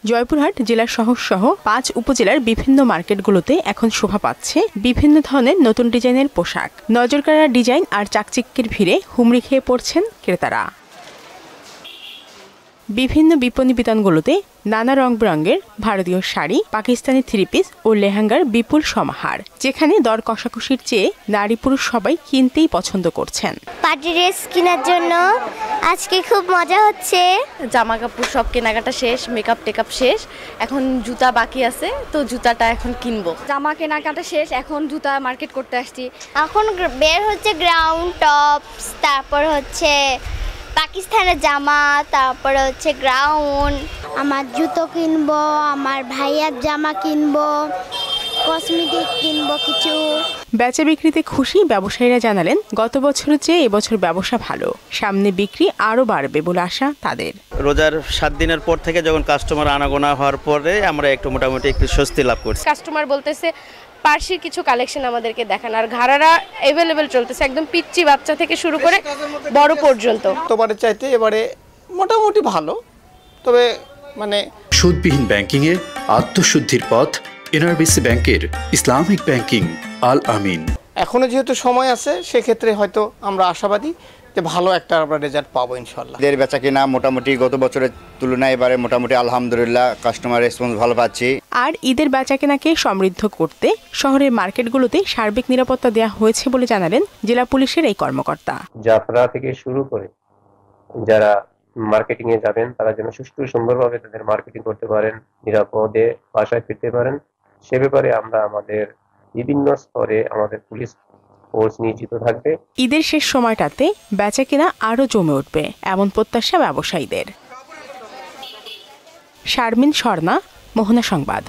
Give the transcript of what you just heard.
জয়পুরহাট জেলার শহরসহ ৫ উপজেলার বিভিন্ন মার্কেটগুলোতে এখন শোভা পাচ্ছে বিভিন্ন ধরনের নতুন ডিজাইনের পোশাক। নজরকাড়া ডিজাইন আর চাকচিক্যের ভিড়ে হুমড়ি খেয়ে পড়ছেন ক্রেতারা। বিভিন্ন বিপণী বিতানগুলোতে নানা রং বেরঙের ভারতীয় শাড়ি, পাকিস্তানি থ্রি পিস ও লেহেঙ্গার বিপুল সমাহার, যেখানে দর কষাকষির চেয়ে নারী পুরুষ সবাই কিনতেই পছন্দ করছেন। পার্টি ড্রেস কেনার জন্য আজকে খুব মজা হচ্ছে। জামা কাপড় সব কেনাকাটা শেষ, মেকআপ টেকআপ শেষ, এখন জুতা বাকি আছে, তো জুতাটা এখন কিনবো। জামা কেনাকাটা শেষ, এখন জুতা মার্কেট করতে আসছি। এখন বের হচ্ছে গ্রাউন্ড টপস, তারপর হচ্ছে পাকিস্তানের জামা, তারপরে হচ্ছে গ্রাউন্ড। আমার জুতো কিনবো, আমার ভাইয়ার জামা কিনবো, কসমেটিক কিনবো কিছু। বেচা বিক্রিতে খুশি ব্যবসায়ীরা জানালেন, গত বছরের চেয়ে এবছর ব্যবসা ভালো, সামনে বিক্রি আরো বাড়বে বলে আশা তাদের। রোজার 7 দিনের পর থেকে যখন কাস্টমার আনাগোনা হওয়ার পরে আমরা মোটামুটি একটু স্বস্তি লাভ করছি। কাস্টমার বলতেছে পার্সির কিছু কালেকশন আমাদেরকে দেখান, আর ঘাড়ারা অ্যাভেলেবেল চলতেছে, একদম পিচ্চি বাচ্চা থেকে শুরু করে বড় পর্যন্ত। গতবারের চাইতে এবারে মোটামুটি ভালো, তবে সুদবিহীন ব্যাংকিং এ আত্মশুদ্ধির পথ এনআরবিসি ব্যাংকের ইসলামিক ব্যাংকিং আল আমিন। এখনো যেহেতু সময় আছে, সেক্ষেত্রে হয়তো আমরা আশাবাদী যে ভালো একটা আমরা রেজাল্ট পাবো ইনশাল্লাহ। এদের বেচা কিনা মোটামুটি গত বছরের তুলনায় এবারে মোটামুটি আলহামদুলিল্লাহ কাস্টমার রেসপন্স ভালো পাচ্ছি। আর ঈদের বেচাকেনাকে সমৃদ্ধ করতে শহরের মার্কেটগুলোতে সার্বিক নিরাপত্তা দেওয়া হয়েছে বলে জানালেন জেলা পুলিশের এই কর্মকর্তা। যাত্রা থেকে শুরু করে যারা মার্কেটিং এ যাবেন তারা যেন সুষ্ঠু সুন্দরভাবে তাদের মার্কেটিং করতে পারেন, নিরাপদে বাসায় ফিরতে পারেন, সে ব্যাপারে আমরা আমাদের বিভিন্ন স্তরে আমাদের পুলিশ ফোর্স নিয়োজিত থাকবে। ঈদের শেষ সময়টাতে বেচাকেনা আরো জমে উঠবে এমন প্রত্যাশা ব্যবসায়ীদের। শারমিন স্বর্ণা, মোহনা সংবাদ।